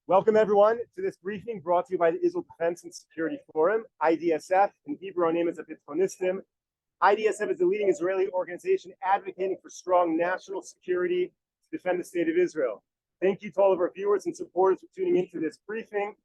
Welcome, everyone, to this briefing brought to you by the Israel Defense and Security Forum, IDSF. In Hebrew, our name is Abitchonistim. IDSF is the leading Israeli organization advocating for strong national security to defend the state of Israel. Thank you to all of our viewers and supporters for tuning into this briefing.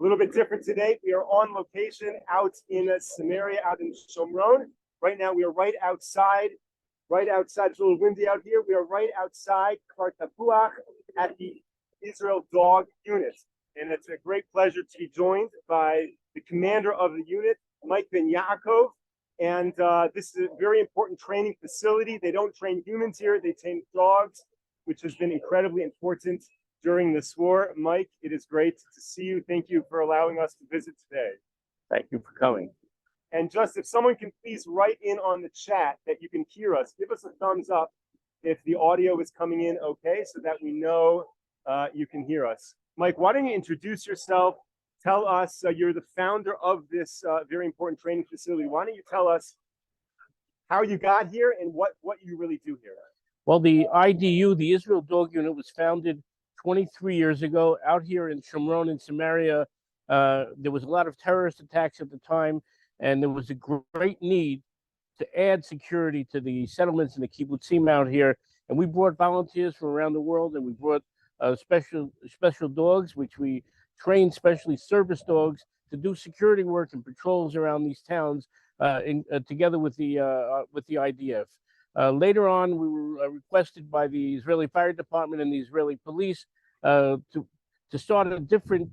A little bit different today. We are on location out in Samaria, out in Shomron. Right now, we are right outside. It's a little windy out here. We are right outside Kfar Tapuach at the Israel Dog Unit. And it's a great pleasure to be joined by the commander of the unit, Mike Ben Yaakov. And this is a very important training facility. They don't train humans here, they train dogs, which has been incredibly important during this war. Mike, it is great to see you. Thank you for allowing us to visit today. Thank you for coming. And just if someone can please write in on the chat that you can hear us, give us a thumbs up if the audio is coming in okay, so that we know you can hear us. Mike, why don't you introduce yourself? Tell us, you're the founder of this very important training facility. Why don't you tell us how you got here and what you really do here? Well, the IDU, the Israel Dog Unit, was founded 23 years ago out here in Shomron in Samaria. There was a lot of terrorist attacks at the time, and there was a great need to add security to the settlements and the kibbutzim out here. And we brought volunteers from around the world, and we brought special dogs, which we train specially service dogs to do security work and patrols around these towns, together with the IDF. Later on, we were requested by the Israeli Fire Department and the Israeli Police to start a different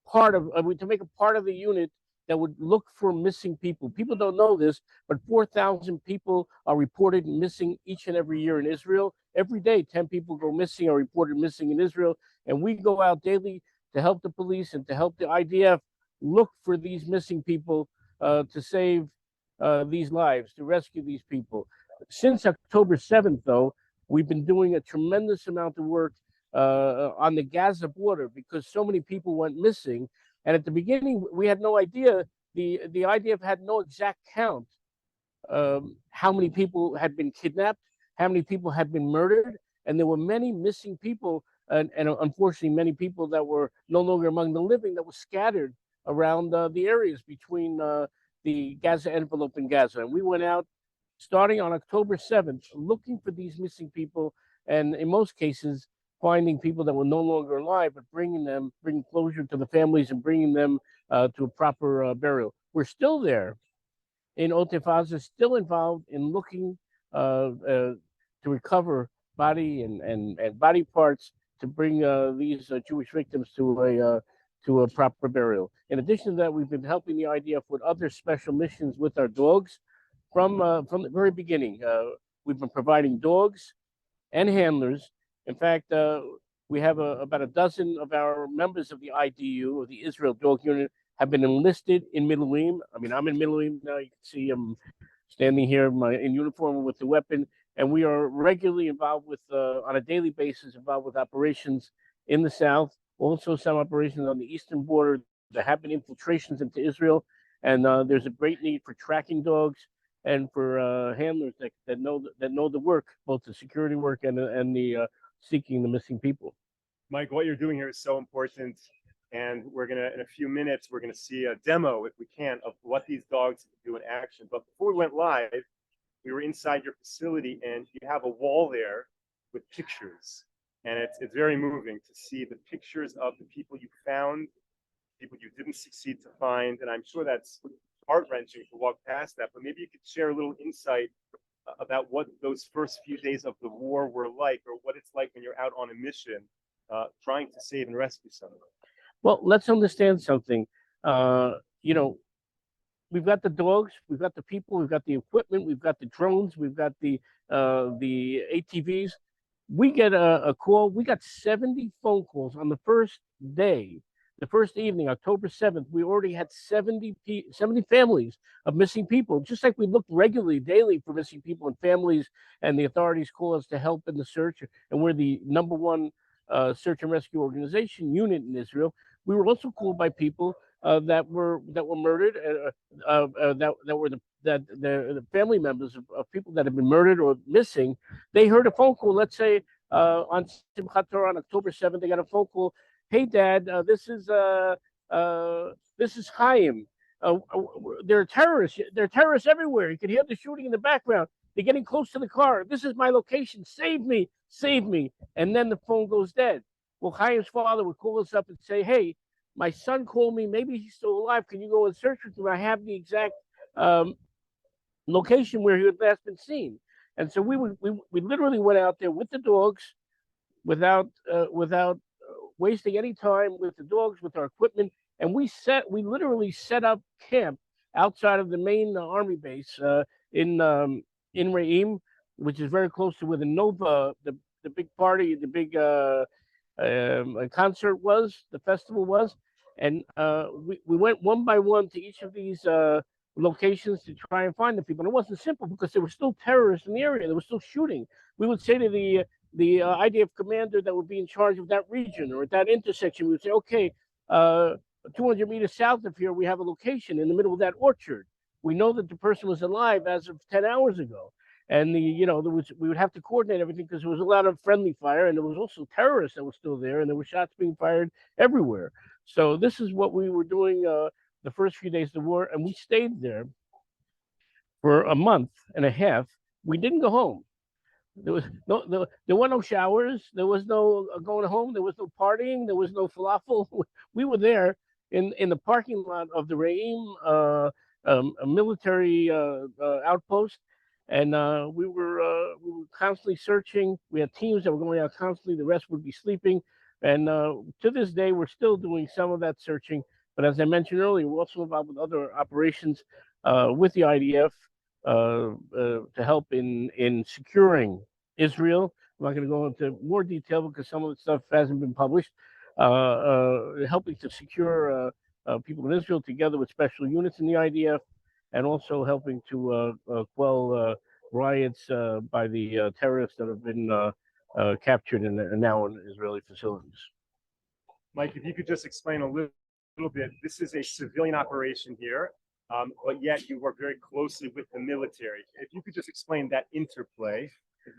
part of to make a part of the unit that would look for missing people. People don't know this, but 4,000 people are reported missing each and every year in Israel. Every day, 10 people go missing, are reported missing in Israel. And we go out daily to help the police and to help the IDF look for these missing people, to save these lives, to rescue these people. Since October 7th, though, we've been doing a tremendous amount of work on the Gaza border because so many people went missing. And at the beginning, we had no idea. The IDF had no exact count how many people had been kidnapped, how many people had been murdered, and there were many missing people, and unfortunately, many people that were no longer among the living that were scattered around the areas between the Gaza envelope and Gaza. And we went out starting on October 7th, looking for these missing people, and in most cases, finding people that were no longer alive, but bringing closure to the families and bringing them to a proper burial. We're still there in Otef Aza, still involved in looking to recover body and body parts to bring these Jewish victims to a proper burial. In addition to that, we've been helping the IDF with other special missions with our dogs from the very beginning. We've been providing dogs and handlers. In fact, we have about a dozen of our members of the IDU, or the Israel Dog Unit, have been enlisted in Miluim. I mean, I'm in Miluim now. You can see I'm standing here in uniform with the weapon. And we are regularly involved with, on a daily basis, involved with operations in the south, also some operations on the eastern border. There have been infiltrations into Israel, and there's a great need for tracking dogs and for handlers that know the work, both the security work and the seeking the missing people. Mike, what you're doing here is so important, and we're gonna, in a few minutes, we're gonna see a demo, if we can, of what these dogs do in action. But before we went live, we were inside your facility, and you have a wall there with pictures, and it's very moving to see the pictures of the people you found, people you didn't succeed to find, and I'm sure that's heart-wrenching to walk past that. But maybe you could share a little insight about what those first few days of the war were like, or what it's like when you're out on a mission trying to save and rescue someone. Well, let's understand something. We've got the dogs, we've got the people, we've got the equipment, we've got the drones, we've got the ATVs. We get a call. We got 70 phone calls on the first day. The first evening, October 7th, we already had 70 families of missing people, just like we look regularly, daily for missing people and families, and the authorities call us to help in the search, and we're the #1 search and rescue organization unit in Israel. We were also called by people that were murdered, that were the family members of people that have been murdered or missing. They heard a phone call, let's say on Simchat Torah on October 7th, they got a phone call. "Hey, Dad, this is Chaim. There are terrorists. There are terrorists everywhere. You can hear the shooting in the background. They're getting close to the car. This is my location. Save me, save me." And then the phone goes dead. Well, Chaim's father would call us up and say, "Hey, my son called me. Maybe he's still alive. Can you go and search with him? I have the exact location where he had last been seen." And so we literally went out there with the dogs, without wasting any time, with the dogs, with our equipment, and we literally set up camp outside of the main army base in Re'im, which is very close to where the Nova, the big party, the big concert was, the festival was, and we went one by one to each of these locations to try and find the people. And it wasn't simple because there were still terrorists in the area. They were still shooting. We would say to the IDF commander that would be in charge of that region or at that intersection, we would say, "Okay, 200 meters south of here, we have a location in the middle of that orchard. We know that the person was alive as of 10 hours ago." And we would have to coordinate everything because there was a lot of friendly fire, and there was also terrorists that were still there, and there were shots being fired everywhere. So this is what we were doing the first few days of the war, and we stayed there for a month and a half. We didn't go home. There were no showers. There was no going home. There was no partying. There was no falafel. We were there in the parking lot of the Re'im, a military outpost, and we were constantly searching. We had teams that were going out constantly. The rest would be sleeping, and to this day, we're still doing some of that searching. But as I mentioned earlier, we're also involved with other operations with the IDF to help in securing Israel. I'm not going to go into more detail because some of the stuff hasn't been published. Helping to secure people in Israel together with special units in the IDF, and also helping to quell riots by the terrorists that have been captured and now in Israeli facilities. Mike, if you could just explain a little bit, this is a civilian operation here, but yet you work very closely with the military. If you could just explain that interplay.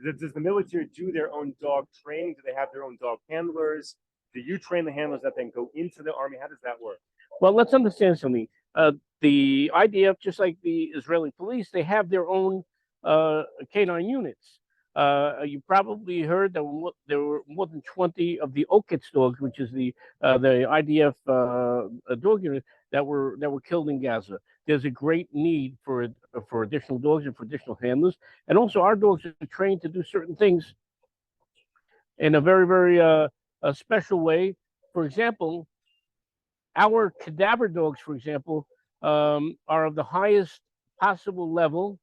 Does the military do their own dog training? Do they have their own dog handlers? Do you train the handlers that then go into the army? How does that work? Well, let's understand something. The IDF, just like the Israeli police, they have their own canine units. You probably heard that there were more than 20 of the Oketz dogs, which is the IDF dog unit, that were killed in Gaza. There's a great need for additional dogs and for additional handlers, and also our dogs are trained to do certain things in a very, very a special way. For example, our cadaver dogs, for example, are of the highest possible level.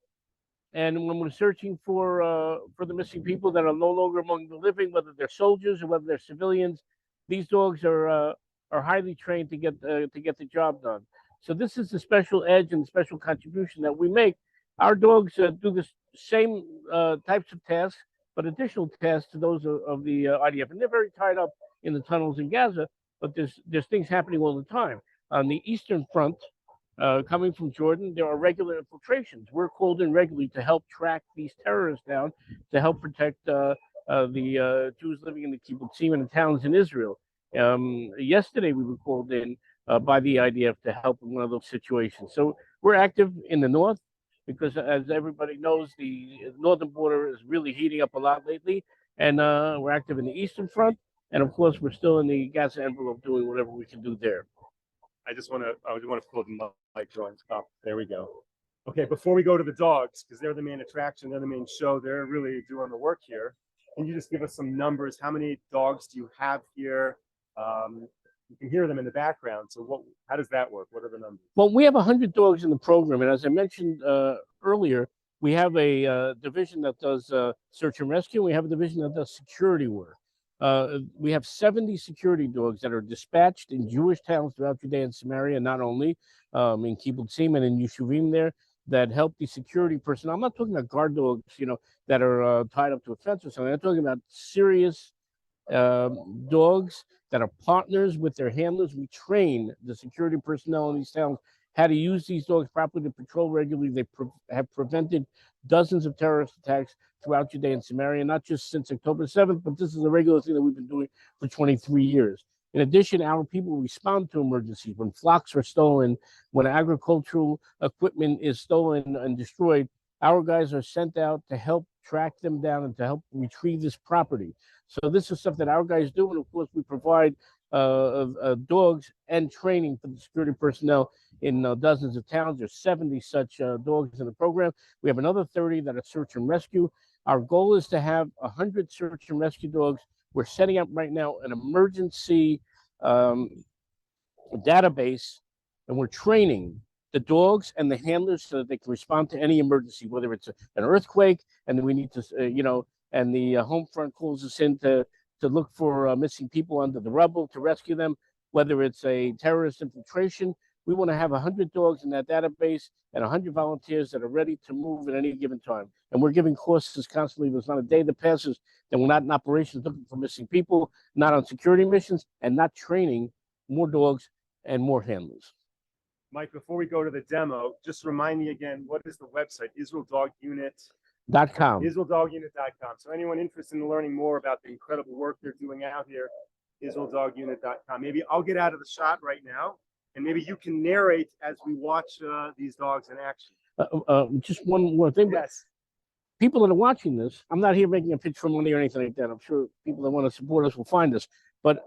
And when we're searching for the missing people that are no longer among the living, whether they're soldiers or whether they're civilians, these dogs are highly trained to get the job done. So this is the special edge and the special contribution that we make. Our dogs do the same types of tasks, but additional tasks to those of the IDF, and they're very tied up in the tunnels in Gaza. But there's things happening all the time on the Eastern Front. Coming from Jordan, there are regular infiltrations. We're called in regularly to help track these terrorists down, to help protect the Jews living in the kibbutzim and the towns in Israel. Yesterday, we were called in by the IDF to help in one of those situations. So we're active in the north because, as everybody knows, the northern border is really heating up a lot lately, and we're active in the Eastern Front. And of course, we're still in the Gaza envelope doing whatever we can do there. I just want to pull the mic drawings up. There we go. Okay, before we go to the dogs, because they're the main attraction, they're the main show, they're really doing the work here. Can you just give us some numbers? How many dogs do you have here? You can hear them in the background. So how does that work? What are the numbers? Well, we have 100 dogs in the program. And as I mentioned earlier, we have a division that does search and rescue. We have a division that does security work. We have 70 security dogs that are dispatched in Jewish towns throughout Judea and Samaria, not only in kibbutzim and in yeshuvim there, that help the security personnel. I'm not talking about guard dogs, that are tied up to a fence or something. I'm talking about serious dogs that are partners with their handlers. We train the security personnel in these towns how to use these dogs properly to patrol regularly. They have prevented dozens of terrorist attacks throughout Judea and Samaria, not just since October 7th, but this is a regular thing that we've been doing for 23 years. In addition, our people respond to emergencies when flocks are stolen, when agricultural equipment is stolen and destroyed. Our guys are sent out to help track them down and to help retrieve this property. So this is stuff that our guys do, and of course, we provide dogs and training for the security personnel in dozens of towns. There's 70 such dogs in the program. We have another 30 that are search and rescue. Our goal is to have 100 search and rescue dogs. We're setting up right now an emergency database, and we're training the dogs and the handlers so that they can respond to any emergency, whether it's an earthquake, and we need to, and the home front calls us in to look for missing people under the rubble to rescue them, whether it's a terrorist infiltration. We want to have 100 dogs in that database and 100 volunteers that are ready to move at any given time. And we're giving courses constantly. There's not a day that passes that we're not in operations looking for missing people, not on security missions, and not training more dogs and more handlers. Mike, before we go to the demo, just remind me again, what is the website? IsraelDogUnit.com. IsraelDogUnit.com. So anyone interested in learning more about the incredible work they're doing out here, IsraelDogUnit.com. Maybe I'll get out of the shot right now, and maybe you can narrate as we watch these dogs in action. Just one more thing. Yes. People that are watching this, I'm not here making a pitch for money or anything like that. I'm sure people that want to support us will find us. But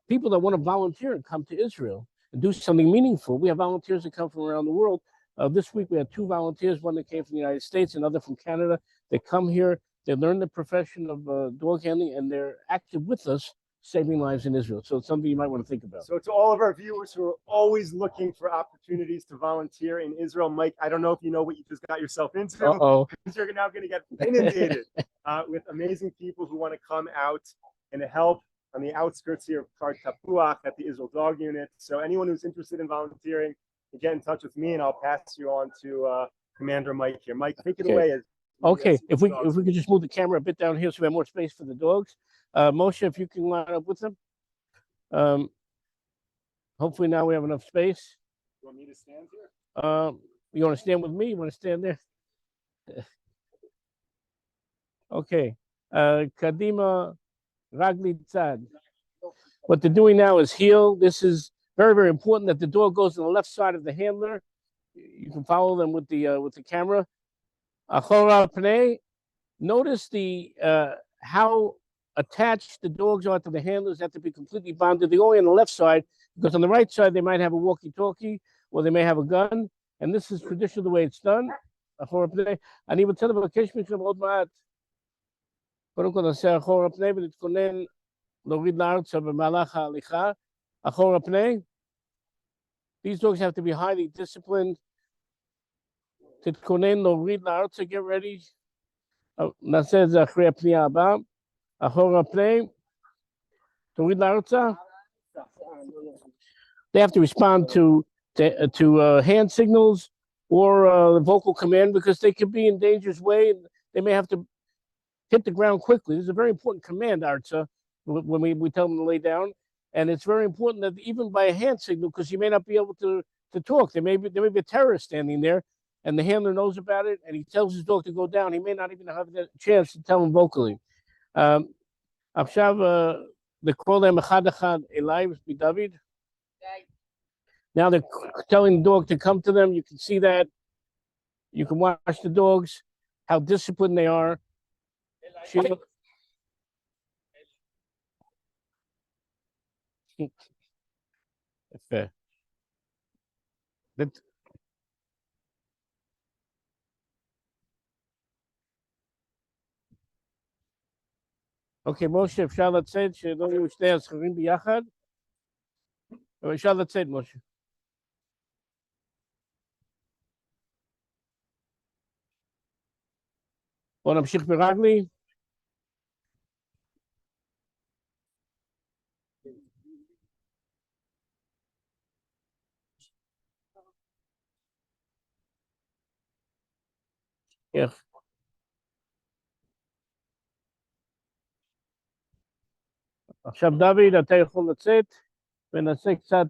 people that want to volunteer and come to Israel and do something meaningful, we have volunteers that come from around the world. This week we had 2 volunteers, one that came from the United States, another from Canada. They come here, they learn the profession of dog handling, and they're active with us, saving lives in Israel. So it's something you might want to think about. So to all of our viewers who are always looking for opportunities to volunteer in Israel, Mike, I don't know if you know what you just got yourself into. Because you're now going to get inundated with amazing people who want to come out and help on the outskirts here of Kar Tapuach at the Israel Dog Unit. So anyone who's interested in volunteering, get in touch with me, and I'll pass you on to Commander Mike here. Mike, take it away. Okay, if we could just move the camera a bit down here so we have more space for the dogs. Moshe, if you can line up with them. Hopefully now we have enough space. You want me to stand here? You want to stand with me? You want to stand there? Okay. Kadima Ragli Tzad. What they're doing now is heel. This is very, very important that the dog goes on the left side of the handler. You can follow them with the camera. Achora Pnei. Notice the how attached the dogs are to the handlers. Have to be completely bonded. They're only on the left side because on the right side they might have a walkie-talkie or they may have a gun. And this is traditionally the way it's done. Achora Pnei. אני רוצה לבקש מכם עוד מעט. קודם כל נעשה אחורה פני ונתכונן להוריד לארצה במהלך ההליכה. אחורה פני. These dogs have to be highly disciplined. תתכונן להוריד לארצה, get ready. נעשה את זה אחרי הפנייה הבאה. אחורה פני. תוריד לארצה. They have to respond to hand signals or vocal command because they could be in danger's way and they may have to hit the ground quickly. This is a very important command, Arza, when we tell them to lay down. And it's very important that even by a hand signal, because you may not be able to talk. There may be a terrorist standing there, and the handler knows about it, and he tells his dog to go down. He may not even have the chance to tell him vocally. עכשיו, לקרוא להם אחד אחד אליי מדוד. Now they're telling the dog to come to them. You can see that. You can watch the dogs, how disciplined they are. אוקיי, משה, אפשר לצאת, שלא יהיו שני הזכרים ביחד? אבל אפשר לצאת, משה. בואו נמשיך ברגלי. איך? עכשיו דוד, אתה יכול לצאת, ונעשה קצת,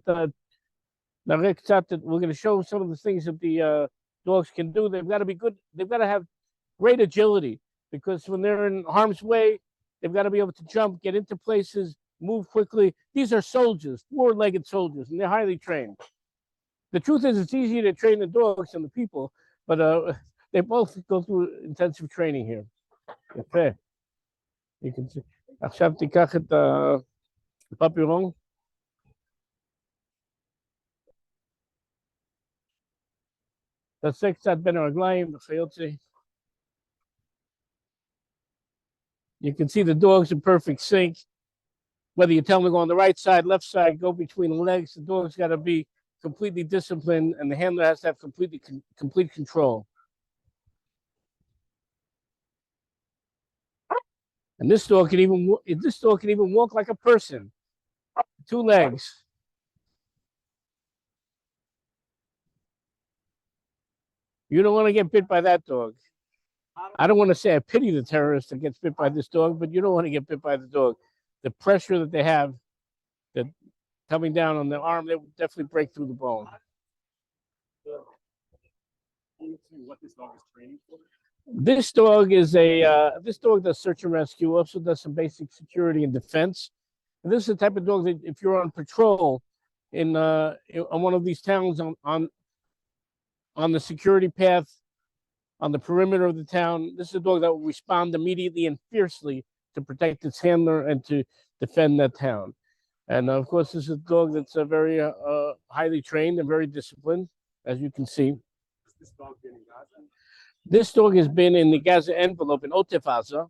נראה קצת, we're going to show some of the things that the dogs can do. They've got to be good, they've got to have great agility, because when they're in harm's way, they've got to be able to jump, get into places, move quickly. These are soldiers, four-legged soldiers, and they're highly trained. The truth is, it's easier to train the dogs than the people, but they both go through intensive training here. יפה. You can see. עכשיו תיקח את הפפירון. תעשה קצת בין הרגליים וכיוצא. You can see the dogs in perfect sync. Whether you tell them to go on the right side, left side, go between the legs, the dog's got to be completely disciplined, and the handler has to have complete control. And this dog can even walk like a person, 2 legs. You don't want to get bit by that dog. I don't want to say I pity the terrorist that gets bit by this dog, but you don't want to get bit by the dog. The pressure that they have, that coming down on the arm, they would definitely break through the bone. What this dog is training for? This dog does search and rescue, also does some basic security and defense. And this is the type of dog that if you're on patrol in one of these towns on the security path, on the perimeter of the town, this is a dog that will respond immediately and fiercely to protect its handler and to defend that town. And of course, this is a dog that's very highly trained and very disciplined, as you can see. This dog been in Gaza? This dog has been in the Gaza envelope in Otef Aza,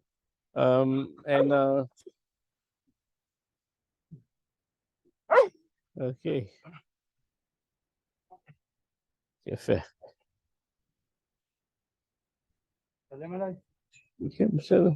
okay. יפה. כן, בסדר.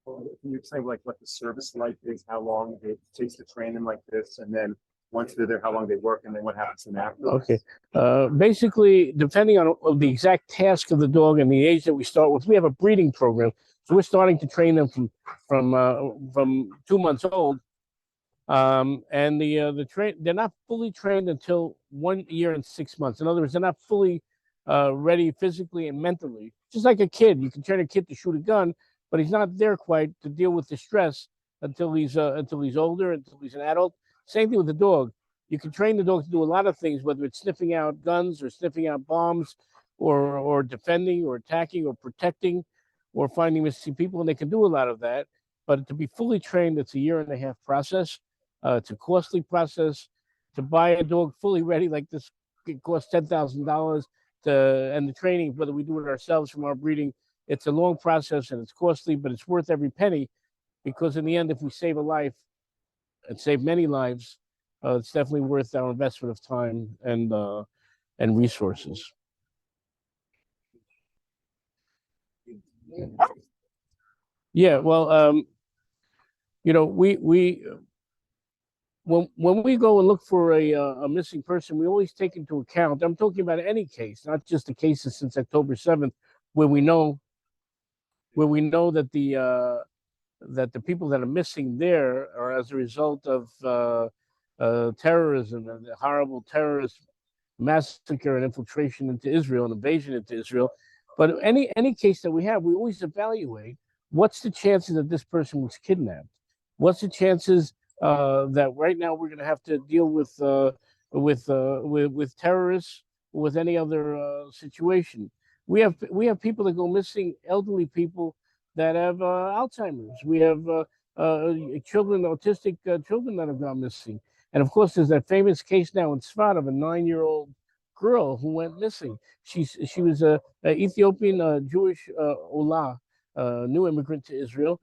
Can you explain like what the service life is, how long it takes to train them like this, and then once they're there, how long they work, and then what happens to them afterwards? Okay. Basically, depending on the exact task of the dog and the age that we start with, we have a breeding program. So we're starting to train them from 2 months old, and they're not fully trained until 1 year and 6 months. In other words, they're not fully ready physically and mentally. Just like a kid, you can train a kid to shoot a gun, but he's not there quite to deal with the stress until he's older, until he's an adult. Same thing with the dog. You can train the dog to do a lot of things, whether it's sniffing out guns or sniffing out bombs, or defending or attacking or protecting, or finding missing people, and they can do a lot of that. But to be fully trained, it's a 1.5 year process. It's a costly process. To buy a dog fully ready like this, it costs $10,000. And the training, whether we do it ourselves from our breeding, it's a long process and it's costly, but it's worth every penny, because in the end, if we save a life and save many lives, it's definitely worth our investment of time and resources. Yeah, well, when we go and look for a missing person, we always take into account. I'm talking about any case, not just the cases since October 7th, where we know that the people that are missing there are as a result of terrorism and the horrible terrorist massacre and infiltration into Israel and invasion into Israel. But any case that we have, we always evaluate what's the chances that this person was kidnapped. What's the chances that right now we're going to have to deal with terrorists or with any other situation. We have people that go missing, elderly people that have Alzheimer's. We have children, autistic children that have gone missing. And of course, there's that famous case now in Sfat of a 9-year-old girl who went missing. She was a Ethiopian Jewish Ola, new immigrant to Israel.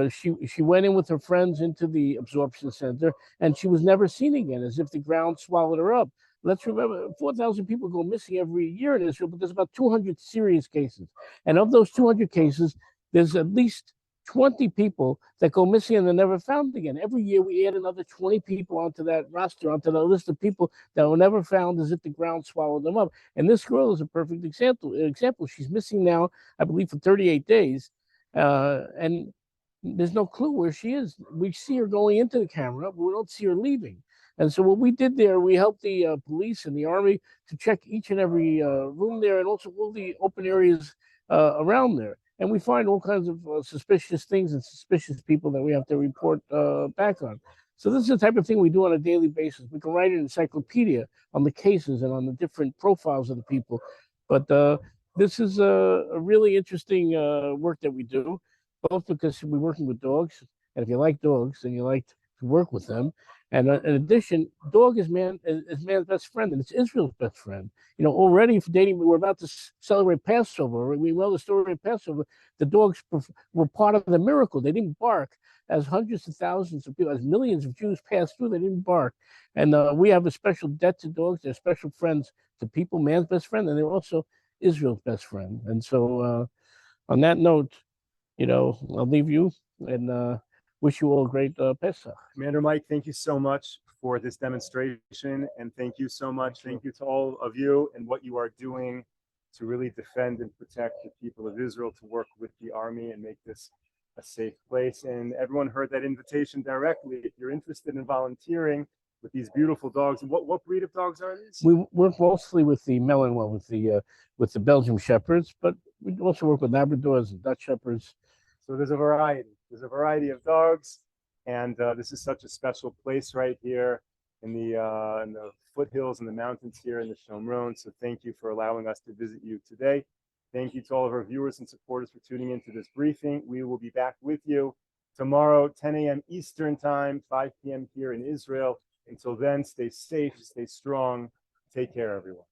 She went in with her friends into the absorption center, and she was never seen again, as if the ground swallowed her up. Let's remember, 4,000 people go missing every year in Israel, but there's about 200 serious cases. And of those 200 cases, there's at least 20 people that go missing and they're never found again. Every year we add another 20 people onto that roster, onto the list of people that were never found, as if the ground swallowed them up. And this girl is a perfect example. She's missing now, I believe, for 38 days. And there's no clue where she is. We see her going into the camera, but we don't see her leaving. And so what we did there, we helped the police and the army to check each and every room there, and also all the open areas around there. And we find all kinds of suspicious things and suspicious people that we have to report back on. So this is the type of thing we do on a daily basis. We can write an encyclopedia on the cases and on the different profiles of the people. But this is a really interesting work that we do, both because we're working with dogs, and if you like dogs, then you like to work with them. And in addition, dog is man's best friend, and it's Israel's best friend. Already for dating, we're about to celebrate Passover. We know the story of Passover. The dogs were part of the miracle. They didn't bark. As hundreds of thousands of people, as millions of Jews passed through, they didn't bark. And we have a special debt to dogs. They're special friends to people, man's best friend, and they're also Israel's best friend. And so on that note, I'll leave you and wish you all a great Pesach. Commander Mike, thank you so much for this demonstration. And thank you so much. Thank you to all of you and what you are doing to really defend and protect the people of Israel, to work with the army and make this a safe place. And everyone heard that invitation directly. If you're interested in volunteering with these beautiful dogs, what breed of dogs are these? We work mostly with the Malinois, with the Belgian Shepherds, but we also work with Labradors and Dutch Shepherds. So there's a variety. There's a variety of dogs, and this is such a special place right here in the foothills and the mountains here in the Shomron. So thank you for allowing us to visit you today. Thank you to all of our viewers and supporters for tuning into this briefing. We will be back with you tomorrow, 10 a.m. Eastern Time, 5 p.m. here in Israel. Until then, stay safe, stay strong. Take care, everyone.